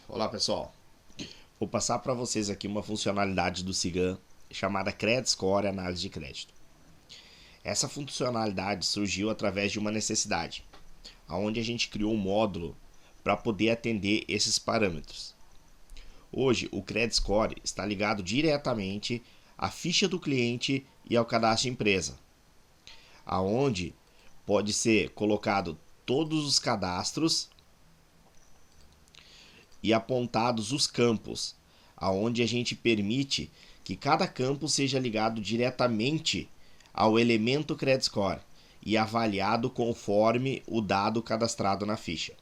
Olá pessoal, vou passar para vocês aqui uma funcionalidade do Cigan chamada Credit Score Análise de Crédito. Essa funcionalidade surgiu através de uma necessidade, onde a gente criou um módulo para poder atender esses parâmetros. Hoje o Credit Score está ligado diretamente à ficha do cliente e ao cadastro de empresa, aonde pode ser colocado todos os cadastros e apontados os campos, aonde a gente permite que cada campo seja ligado diretamente ao elemento Credit Score e avaliado conforme o dado cadastrado na ficha.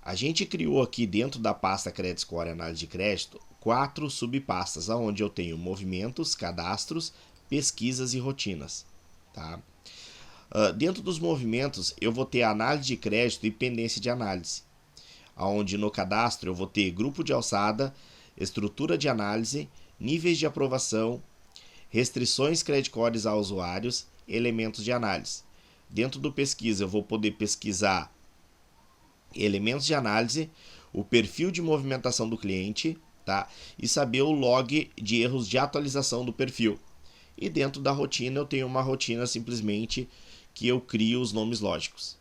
A gente criou aqui dentro da pasta Credit Score Análise de Crédito 4 subpastas, onde eu tenho movimentos, cadastros, pesquisas e rotinas. Tá? Dentro dos movimentos eu vou ter análise de crédito e pendência de análise, onde no cadastro eu vou ter grupo de alçada, estrutura de análise, níveis de aprovação, restrições credit cores a usuários, elementos de análise. Dentro do pesquisa eu vou poder pesquisar elementos de análise, o perfil de movimentação do cliente, tá? E saber o log de erros de atualização do perfil. E dentro da rotina eu tenho uma rotina simplesmente que eu crio os nomes lógicos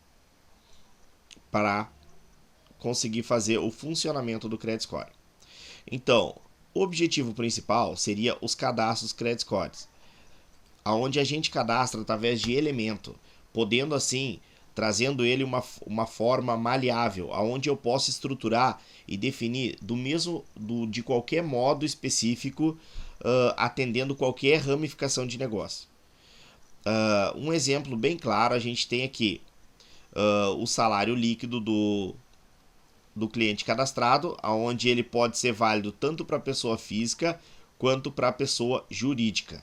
para conseguir fazer o funcionamento do Credit Score. Então, o objetivo principal seria os cadastros Credit Scores, onde a gente cadastra através de elemento, podendo assim, trazendo ele uma forma maleável, onde eu posso estruturar e definir de qualquer modo específico, atendendo qualquer ramificação de negócio. Um exemplo bem claro, a gente tem aqui o salário líquido do cliente cadastrado, onde ele pode ser válido tanto para a pessoa física quanto para a pessoa jurídica.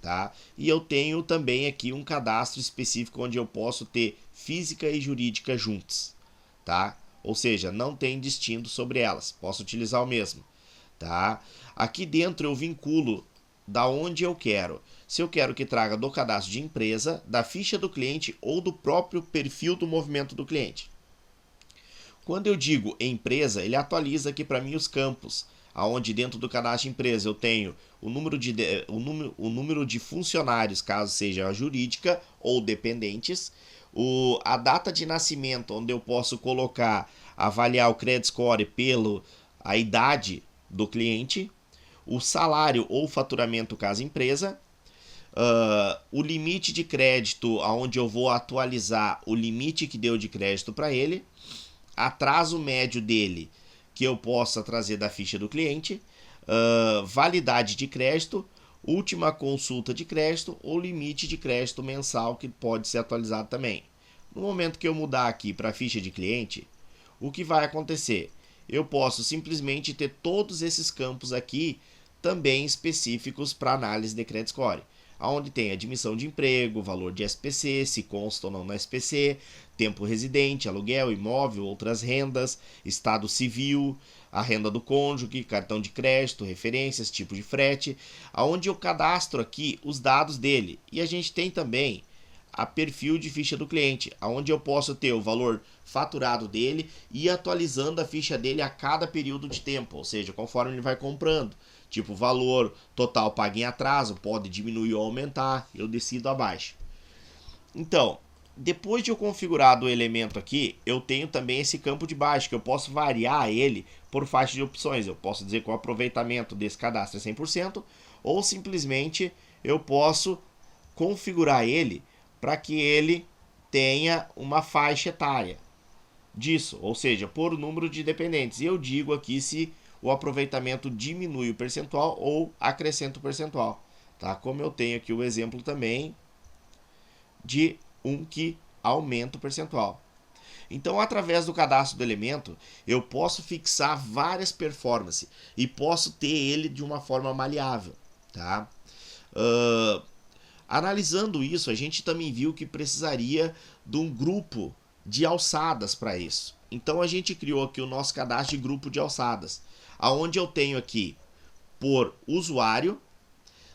Tá? E eu tenho também aqui um cadastro específico onde eu posso ter física e jurídica juntos. Tá? Ou seja, não tem distinto sobre elas, posso utilizar o mesmo. Tá? Aqui dentro eu vinculo da onde eu quero. Se eu quero que traga do cadastro de empresa, da ficha do cliente ou do próprio perfil do movimento do cliente. Quando eu digo empresa, ele atualiza aqui para mim os campos, aonde dentro do cadastro de empresa eu tenho o número de funcionários, caso seja jurídica ou dependentes, a data de nascimento, onde eu posso colocar, avaliar o credit score pela a idade do cliente, o salário ou faturamento caso empresa, o limite de crédito, onde eu vou atualizar o limite que deu de crédito para ele, atraso médio dele, que eu possa trazer da ficha do cliente, validade de crédito, última consulta de crédito ou limite de crédito mensal que pode ser atualizado também. No momento que eu mudar aqui para a ficha de cliente, o que vai acontecer? Eu posso simplesmente ter todos esses campos aqui também específicos para análise de credit score, onde tem admissão de emprego, valor de SPC, se consta ou não na SPC, tempo residente, aluguel, imóvel, outras rendas, estado civil, a renda do cônjuge, cartão de crédito, referências, tipo de frete, aonde eu cadastro aqui os dados dele. E a gente tem também a perfil de ficha do cliente, onde eu posso ter o valor faturado dele e atualizando a ficha dele a cada período de tempo, ou seja, conforme ele vai comprando. Tipo, valor total pago em atraso, pode diminuir ou aumentar, eu decido abaixo. Então, depois de eu configurar o elemento aqui, eu tenho também esse campo de baixo, que eu posso variar ele por faixa de opções. Eu posso dizer que o aproveitamento desse cadastro é 100%, ou simplesmente eu posso configurar ele para que ele tenha uma faixa etária disso, ou seja, por número de dependentes. E eu digo aqui se o aproveitamento diminui o percentual ou acrescenta o percentual. Tá? Como eu tenho aqui o exemplo também de um que aumenta o percentual. Então, através do cadastro do elemento, eu posso fixar várias performances e posso ter ele de uma forma maleável. Tá? Analisando isso, a gente também viu que precisaria de um grupo de alçadas para isso. Então, a gente criou aqui o nosso cadastro de grupo de alçadas, aonde eu tenho aqui por usuário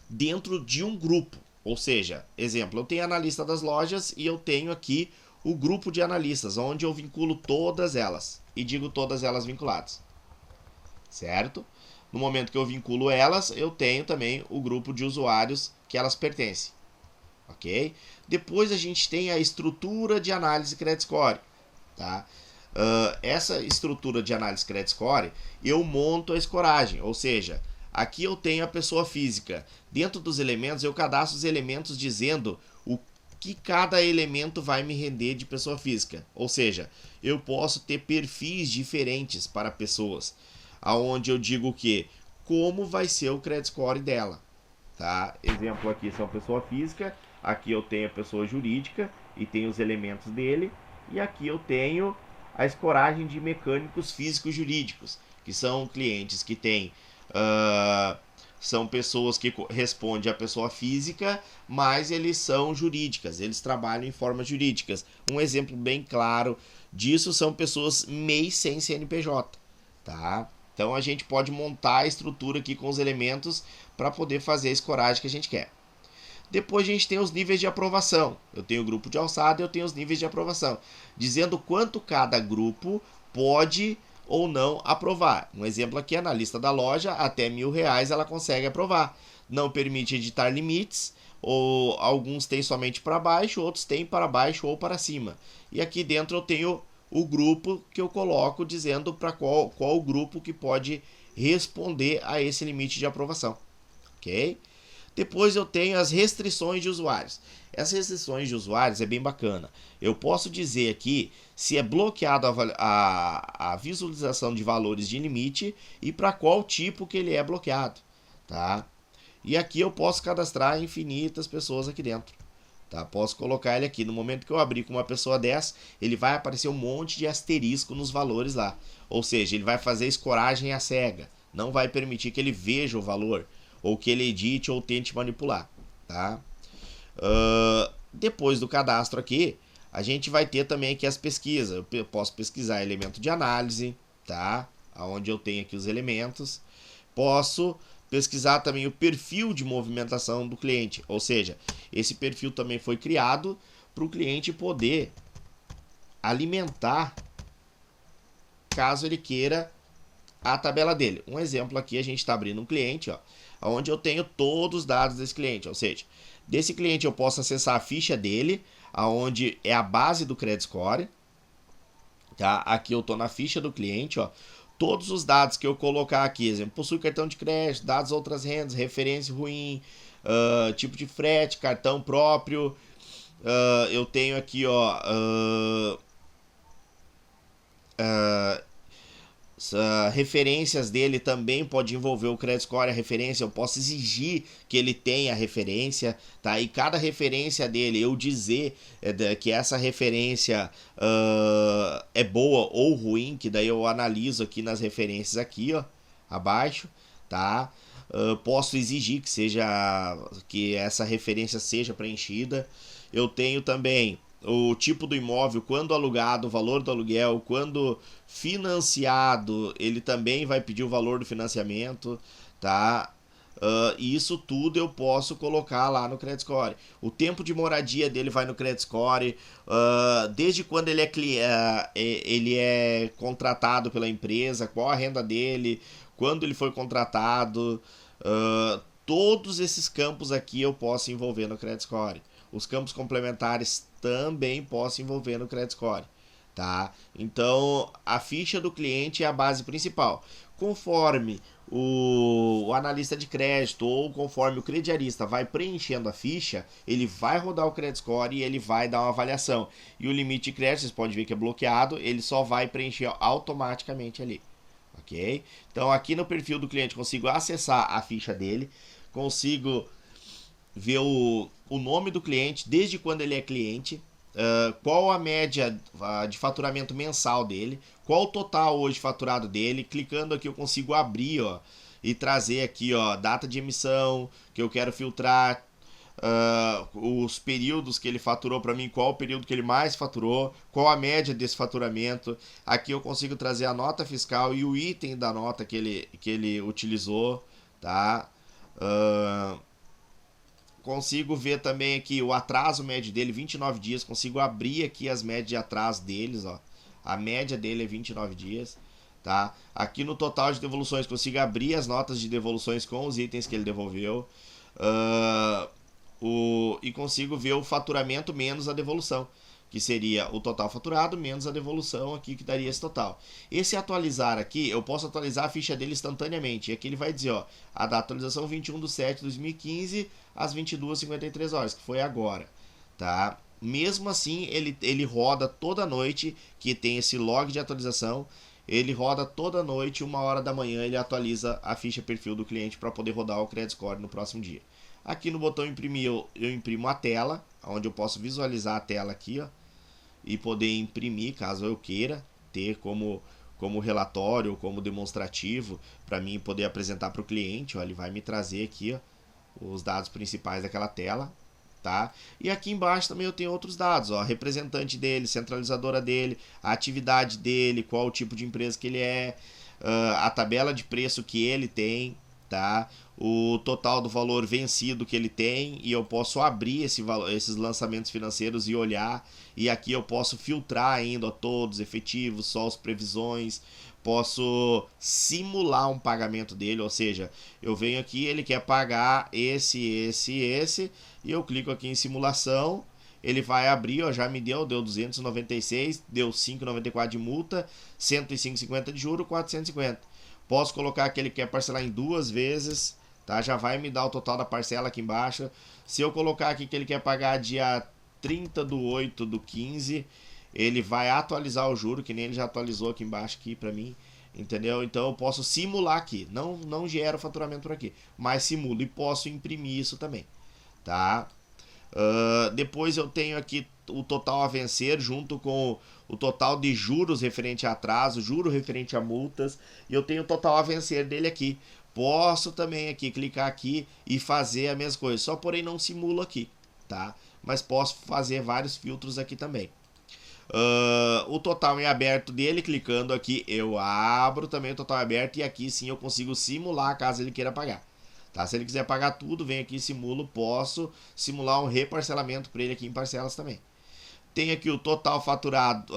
dentro de um grupo. Ou seja, exemplo, eu tenho analista das lojas e eu tenho aqui o grupo de analistas, onde eu vinculo todas elas e digo todas elas vinculadas, certo? No momento que eu vinculo elas, eu tenho também o grupo de usuários que elas pertencem, ok? Depois a gente tem a estrutura de análise Credit Score, tá? Essa estrutura de análise Credit Score, eu monto a escoragem, ou seja, aqui eu tenho a pessoa física. Dentro dos elementos, eu cadastro os elementos dizendo o que cada elemento vai me render de pessoa física. Ou seja, eu posso ter perfis diferentes para pessoas, aonde eu digo que como vai ser o Credit Score dela. Tá? Exemplo aqui são pessoa física, aqui eu tenho a pessoa jurídica e tenho os elementos dele, e aqui eu tenho a escoragem de mecânicos físicos jurídicos, que são clientes que têm são pessoas que respondem à pessoa física, mas eles são jurídicas, eles trabalham em formas jurídicas. Um exemplo bem claro disso são pessoas MEI sem CNPJ, tá? Então a gente pode montar a estrutura aqui com os elementos para poder fazer a escoragem que a gente quer. Depois a gente tem os níveis de aprovação. Eu tenho o grupo de alçada e eu tenho os níveis de aprovação, dizendo quanto cada grupo pode ou não aprovar. Um exemplo aqui é na lista da loja, até R$1.000 ela consegue aprovar. Não permite editar limites, ou alguns têm somente para baixo, outros têm para baixo ou para cima. E aqui dentro eu tenho o grupo que eu coloco dizendo para qual o grupo que pode responder a esse limite de aprovação. Ok? Depois eu tenho as restrições de usuários. Essas restrições de usuários é bem bacana. Eu posso dizer aqui se é bloqueado a visualização de valores de limite e para qual tipo que ele é bloqueado. Tá? E aqui eu posso cadastrar infinitas pessoas aqui dentro. Tá? Posso colocar ele aqui. No momento que eu abrir com uma pessoa 10, ele vai aparecer um monte de asterisco nos valores lá. Ou seja, ele vai fazer escoragem à cega. Não vai permitir que ele veja o valor, ou que ele edite ou tente manipular. Tá? Depois do cadastro aqui, a gente vai ter também aqui as pesquisas. Eu posso pesquisar elemento de análise, tá? Onde eu tenho aqui os elementos. Posso pesquisar também o perfil de movimentação do cliente, ou seja, esse perfil também foi criado para o cliente poder alimentar caso ele queira a tabela dele. Um exemplo aqui, a gente está abrindo um cliente, ó, onde eu tenho todos os dados desse cliente, ou seja, desse cliente eu posso acessar a ficha dele, aonde é a base do Credit Score, tá? Aqui eu estou na ficha do cliente, ó. Todos os dados que eu colocar aqui, exemplo, possui cartão de crédito, dados outras rendas, referência ruim, tipo de frete, cartão próprio. Eu tenho aqui, ó, referências dele também pode envolver o Credit Score, a referência. Eu posso exigir que ele tenha a referência, tá? E cada referência dele, eu dizer que essa referência é boa ou ruim, que daí eu analiso aqui nas referências aqui, ó, abaixo, tá? Posso exigir que essa referência seja preenchida. Eu tenho também o tipo do imóvel, quando alugado, o valor do aluguel, quando financiado, ele também vai pedir o valor do financiamento, tá? E isso tudo eu posso colocar lá no Credit Score. O tempo de moradia dele vai no Credit Score, desde quando ele é contratado pela empresa, qual a renda dele, quando ele foi contratado, todos esses campos aqui eu posso envolver no Credit Score. Os campos complementares também posso envolver no Credit Score, tá? Então, a ficha do cliente é a base principal. Conforme o analista de crédito ou conforme o crediarista vai preenchendo a ficha, ele vai rodar o Credit Score e ele vai dar uma avaliação. E o limite de crédito, vocês podem ver que é bloqueado, ele só vai preencher automaticamente ali, ok? Então, aqui no perfil do cliente, consigo acessar a ficha dele, consigo ver o nome do cliente, desde quando ele é cliente, qual a média de faturamento mensal dele, qual o total hoje faturado dele. Clicando aqui eu consigo abrir, ó, e trazer aqui, ó, data de emissão que eu quero filtrar, os períodos que ele faturou para mim, qual o período que ele mais faturou, qual a média desse faturamento. Aqui eu consigo trazer a nota fiscal e o item da nota que ele utilizou, tá? Consigo ver também aqui o atraso médio dele, 29 dias. Consigo abrir aqui as médias de atraso deles, ó. A média dele é 29 dias, tá? Aqui no total de devoluções, consigo abrir as notas de devoluções com os itens que ele devolveu. E consigo ver o faturamento menos a devolução, que seria o total faturado menos a devolução aqui, que daria esse total. Esse atualizar aqui, eu posso atualizar a ficha dele instantaneamente. E aqui ele vai dizer, ó, a da atualização 21/7/2015 às 22h53, que foi agora, tá? Mesmo assim, ele roda toda noite, que tem esse log de atualização. Ele roda toda noite, 1h da manhã, ele atualiza a ficha perfil do cliente para poder rodar o Credit Score no próximo dia. Aqui no botão imprimir, eu imprimo a tela, onde eu posso visualizar a tela aqui, ó, e poder imprimir, caso eu queira, ter como relatório, como demonstrativo, para mim poder apresentar para o cliente. Ó, ele vai me trazer aqui, ó, os dados principais daquela tela, tá? E aqui embaixo também eu tenho outros dados, ó, representante dele, centralizadora dele, a atividade dele, qual o tipo de empresa que ele é, a tabela de preço que ele tem, tá? O total do valor vencido que ele tem, e eu posso abrir esses lançamentos financeiros e olhar, e aqui eu posso filtrar ainda, ó, todos efetivos, só as previsões. Posso simular um pagamento dele, ou seja, eu venho aqui, ele quer pagar esse, e eu clico aqui em simulação, ele vai abrir, ó, já me deu 296, deu 5,94 de multa, 105,50 de juro, 450. Posso colocar que ele quer parcelar em 2 vezes, tá? Já vai me dar o total da parcela aqui embaixo. Se eu colocar aqui que ele quer pagar dia 30/8/15, ele vai atualizar o juro, que nem ele já atualizou aqui embaixo aqui para mim, entendeu? Então eu posso simular aqui, não gero faturamento por aqui, mas simulo, e posso imprimir isso também, tá? Depois eu tenho aqui o total a vencer junto com o total de juros referente a atraso, juro referente a multas, e eu tenho o total a vencer dele aqui. Posso também aqui clicar aqui e fazer a mesma coisa, só porém não simulo aqui, tá? Mas posso fazer vários filtros aqui também. O total em aberto dele, clicando aqui, eu abro também o total aberto, e aqui sim eu consigo simular caso ele queira pagar. Tá? Se ele quiser pagar tudo, vem aqui e simulo. Posso simular um reparcelamento para ele aqui em parcelas também. Tem aqui o total faturado,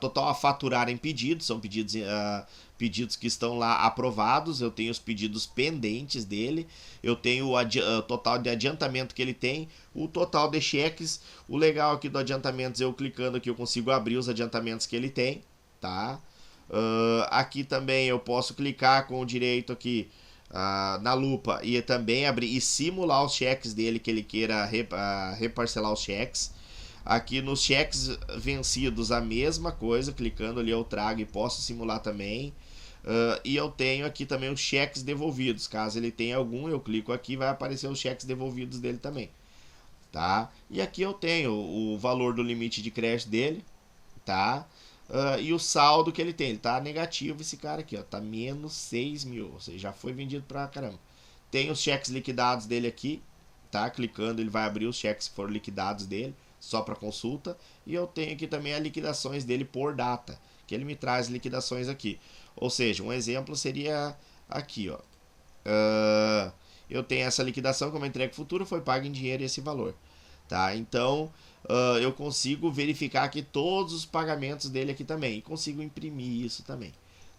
total a faturar em pedidos, são pedidos que estão lá aprovados. Eu tenho os pedidos pendentes dele, eu tenho o total de adiantamento que ele tem, o total de cheques. O legal aqui do adiantamentos, eu clicando aqui eu consigo abrir os adiantamentos que ele tem, tá? Aqui também eu posso clicar com o direito aqui na lupa e também abrir e simular os cheques dele, que ele queira reparcelar os cheques. Aqui nos cheques vencidos a mesma coisa, clicando ali eu trago e posso simular também. E eu tenho aqui também os cheques devolvidos, caso ele tenha algum, eu clico aqui, vai aparecer os cheques devolvidos dele também, tá? E aqui eu tenho o valor do limite de crédito dele, tá? E o saldo que ele tem, ele tá negativo, esse cara aqui, ó, tá menos 6 mil, ou seja, já foi vendido pra caramba. Tem os cheques liquidados dele aqui, tá? Clicando ele vai abrir os cheques que foram liquidados dele, só para consulta. E eu tenho aqui também as liquidações dele por data, que ele me traz liquidações aqui. Ou seja, um exemplo seria aqui, ó. Eu tenho essa liquidação, como entrega futuro, foi pago em dinheiro esse valor, tá? Então eu consigo verificar aqui todos os pagamentos dele aqui também, e consigo imprimir isso também,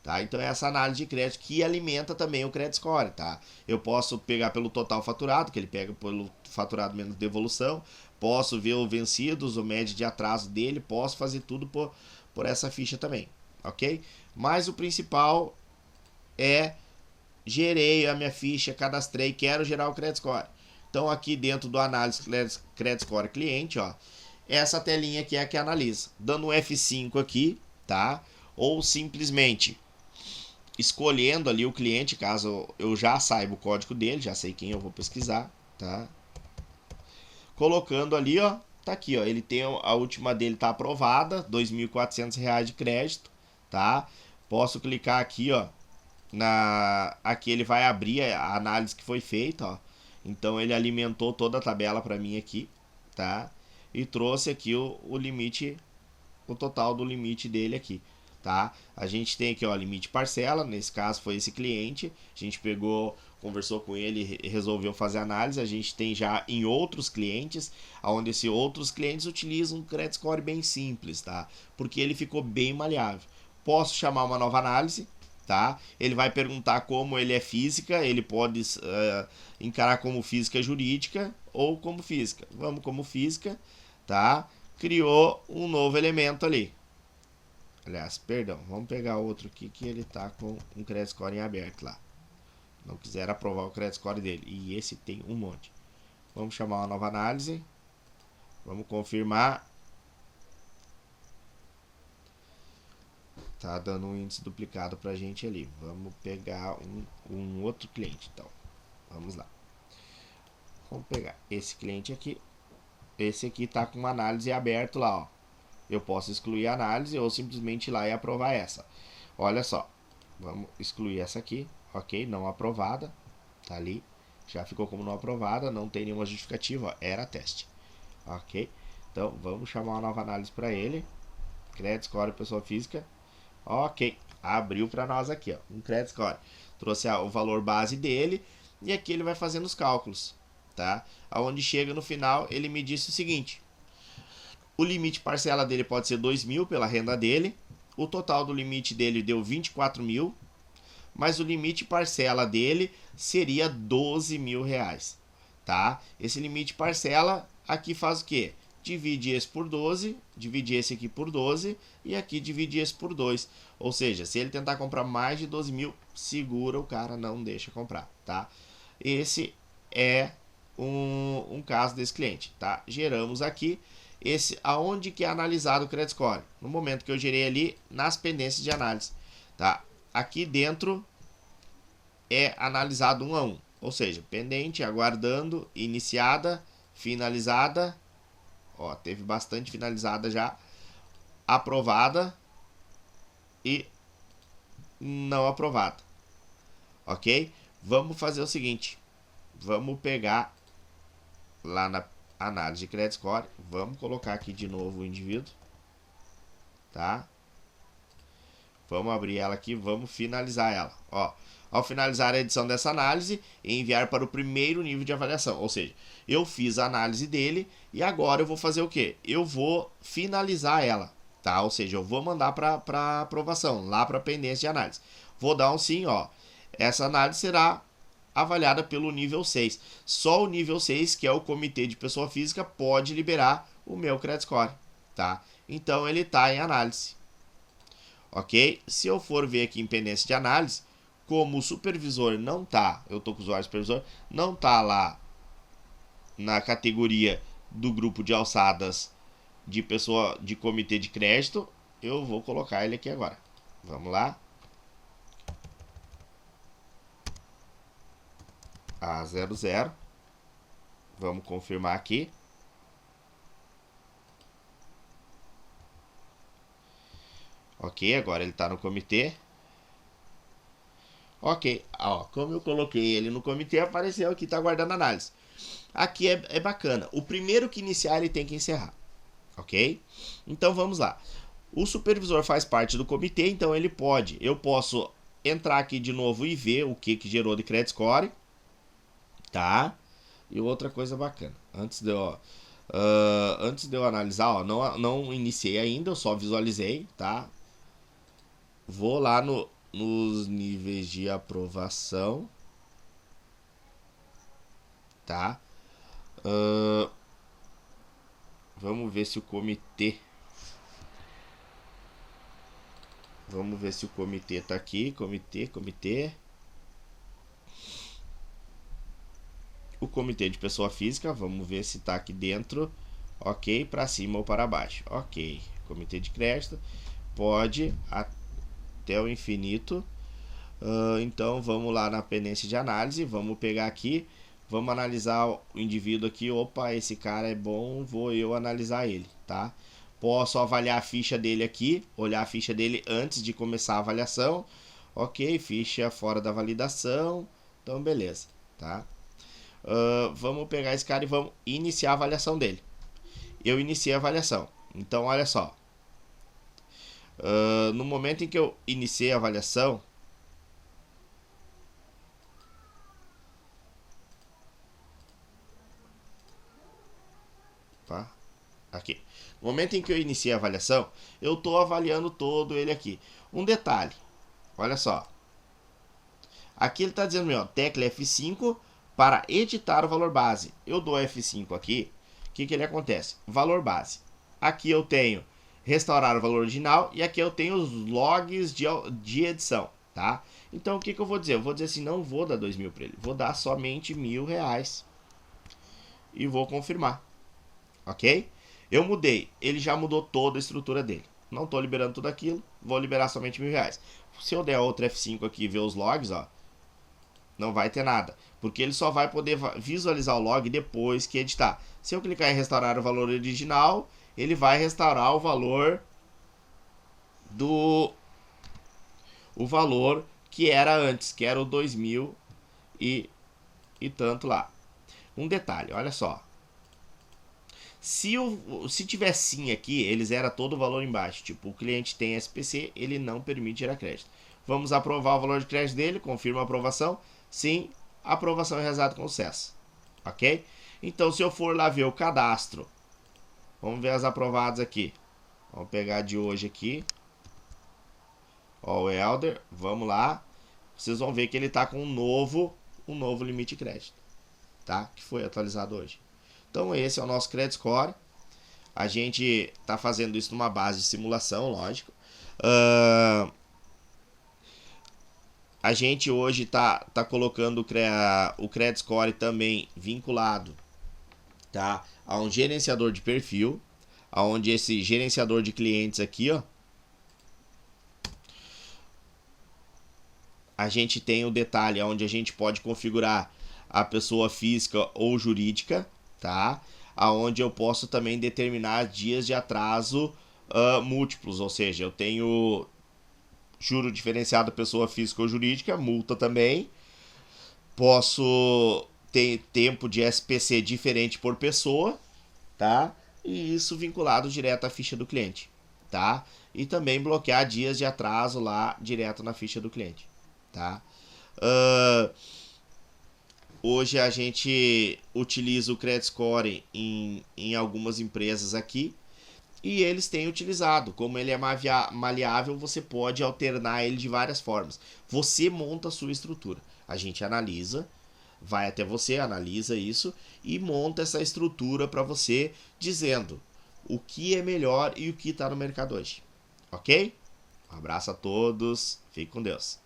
tá? Então essa análise de crédito que alimenta também o Credit Score, tá? Eu posso pegar pelo total faturado, que ele pega pelo faturado menos devolução, posso ver os vencidos, o médio de atraso dele, posso fazer tudo por essa ficha também, ok? Mas o principal é gerei a minha ficha, cadastrei, quero gerar o Credit Score. Então aqui dentro do análise Credit Score cliente, ó, essa telinha aqui é a que analisa, dando um F5 aqui, tá? Ou simplesmente escolhendo ali o cliente, caso eu já saiba o código dele, já sei quem eu vou pesquisar, tá? Colocando ali, ó, tá aqui, ó, ele tem a última dele tá aprovada, R$ 2.400 de crédito, tá? Posso clicar aqui, ó, aqui ele vai abrir a análise que foi feita, ó. Então ele alimentou toda a tabela para mim aqui, tá? E trouxe aqui o limite, o total do limite dele aqui, tá? A gente tem aqui, ó, limite parcela, nesse caso foi esse cliente, a gente pegou, conversou com ele e resolveu fazer análise. A gente tem já em outros clientes, onde esses outros clientes utilizam um credit score bem simples, tá? Porque ele ficou bem maleável. Posso chamar uma nova análise, tá? Ele vai perguntar como ele é física, ele pode encarar como física jurídica ou como física. Vamos como física, tá? Criou um novo elemento ali. Aliás, perdão, vamos pegar outro aqui que ele tá com um credit score em aberto lá. Não quiser aprovar o credit score dele. E esse tem um monte. Vamos chamar uma nova análise. Vamos confirmar. Tá dando um índice duplicado pra gente ali. Vamos pegar um outro cliente, então. Vamos lá. Vamos pegar esse cliente aqui. Esse aqui tá com uma análise aberta lá, ó. Eu posso excluir a análise ou simplesmente ir lá e aprovar essa. Olha só. Vamos excluir essa aqui. Ok, não aprovada. Tá ali. Já ficou como não aprovada. Não tem nenhuma justificativa. Ó, era teste. Ok. Então, vamos chamar uma nova análise para ele. Credit score pessoa física. Ok. Abriu para nós aqui, ó. Um credit score. Trouxe o valor base dele. E aqui ele vai fazendo os cálculos. Tá? Aonde chega no final, ele me disse o seguinte. O limite parcela dele pode ser 2.000 pela renda dele. O total do limite dele deu 24.000. Mas o limite parcela dele seria 12.000 reais. Tá? Esse limite parcela aqui faz o quê? Divide esse por 12, divide esse aqui por 12 e aqui divide esse por 2. Ou seja, se ele tentar comprar mais de 12.000, segura o cara, não deixa comprar. Tá? Esse é um caso desse cliente. Tá? Geramos aqui. Aonde que é analisado o credit score? No momento que eu gerei ali nas pendências de análise, tá? Aqui dentro é analisado 1 a 1, ou seja, pendente, aguardando, iniciada, finalizada, ó, teve bastante finalizada já, aprovada e não aprovada, ok? Vamos fazer o seguinte, vamos pegar lá na análise de credit score, vamos colocar aqui de novo o indivíduo, tá? Vamos abrir ela aqui, vamos finalizar ela, ó. Ao finalizar a edição dessa análise, enviar para o primeiro nível de avaliação, ou seja, eu fiz a análise dele e agora eu vou fazer o quê? Eu vou finalizar ela, tá? Ou seja, eu vou mandar para aprovação, lá para pendência de análise. Vou dar um sim, ó. Essa análise será avaliada pelo nível 6. Só o nível 6, que é o comitê de pessoa física, pode liberar o meu credit score, tá? Então ele está em análise, ok? Se eu for ver aqui em pendência de análise, como o supervisor não tá, eu tô com o usuário supervisor, não tá lá na categoria do grupo de alçadas de pessoa de comitê de crédito, eu vou colocar ele aqui agora. Vamos lá. A00. Vamos confirmar aqui. Ok, agora ele está no comitê. Ok, ó, como eu coloquei ele no comitê, apareceu aqui, está aguardando análise. Aqui é bacana. O primeiro que iniciar, ele tem que encerrar. Ok? Então vamos lá. O supervisor faz parte do comitê, então ele pode. Eu posso entrar aqui de novo e ver o que gerou de credit score. Tá? E outra coisa bacana. Antes de eu analisar, ó, não iniciei ainda, eu só visualizei, tá? Vou lá nos níveis de aprovação, tá? Vamos ver se o comitê. Vamos ver se o comitê tá aqui. Comitê. O comitê de pessoa física, vamos ver se tá aqui dentro. Ok, para cima ou para baixo. Ok, comitê de crédito. Pode até o infinito. Então vamos lá na pendência de análise. Vamos pegar aqui. Vamos analisar o indivíduo aqui. Opa, esse cara é bom, vou eu analisar ele, tá? Posso avaliar a ficha dele aqui, olhar a ficha dele antes de começar a avaliação. Ok, ficha fora da validação. Então, beleza, tá? Vamos pegar esse cara e vamos iniciar a avaliação dele. Eu iniciei a avaliação. Então, olha só. No momento em que eu iniciei a avaliação, tá? Aqui. No momento em que eu iniciei a avaliação, eu estou avaliando todo ele aqui. Um detalhe, olha só. Aqui ele está dizendo, ó, tecla F5 para editar o valor base. Eu dou F5 aqui, o que ele acontece? Valor base. Aqui eu tenho restaurar o valor original e aqui eu tenho os logs de edição, tá? Então o que eu vou dizer? Eu vou dizer assim, não vou dar 2.000 para ele, vou dar somente R$ 1.000 e vou confirmar, ok? Eu mudei, ele já mudou toda a estrutura dele. Não estou liberando tudo aquilo, vou liberar somente R$ 1.000. Se eu der outro F5 aqui e ver os logs, ó, não vai ter nada, porque ele só vai poder visualizar o log depois que editar. Se eu clicar em restaurar o valor original, ele vai restaurar o valor o valor que era antes, que era o 2.000 e tanto lá. Um detalhe, olha só. Se tiver sim aqui, eles era todo o valor embaixo. Tipo, o cliente tem SPC, ele não permite gerar crédito. Vamos aprovar o valor de crédito dele, confirma a aprovação. Sim, aprovação é realizada com sucesso. Ok? Então, se eu for lá ver o cadastro, vamos ver as aprovadas aqui. Vamos pegar de hoje aqui. Ó, o Elder, vamos lá. Vocês vão ver que ele está com um novo limite de crédito, tá? Que foi atualizado hoje. Então esse é o nosso Credit Score. A gente está fazendo isso numa base de simulação, lógico. A gente hoje está colocando o Credit Score também vinculado, tá, a um gerenciador de perfil, onde esse gerenciador de clientes aqui, ó, a gente tem o detalhe onde a gente pode configurar a pessoa física ou jurídica, tá? Aonde eu posso também determinar dias de atraso múltiplos, ou seja, eu tenho juro diferenciado pessoa física ou jurídica, multa também. Posso ter tempo de SPC diferente por pessoa, tá? E isso vinculado direto à ficha do cliente, tá? E também bloquear dias de atraso lá direto na ficha do cliente, tá? Hoje a gente utiliza o Credit Score em algumas empresas aqui e eles têm utilizado. Como ele é maleável, você pode alternar ele de várias formas. Você monta a sua estrutura. A gente analisa, vai até você, analisa isso e monta essa estrutura para você, dizendo o que é melhor e o que está no mercado hoje. Ok? Um abraço a todos, fique com Deus.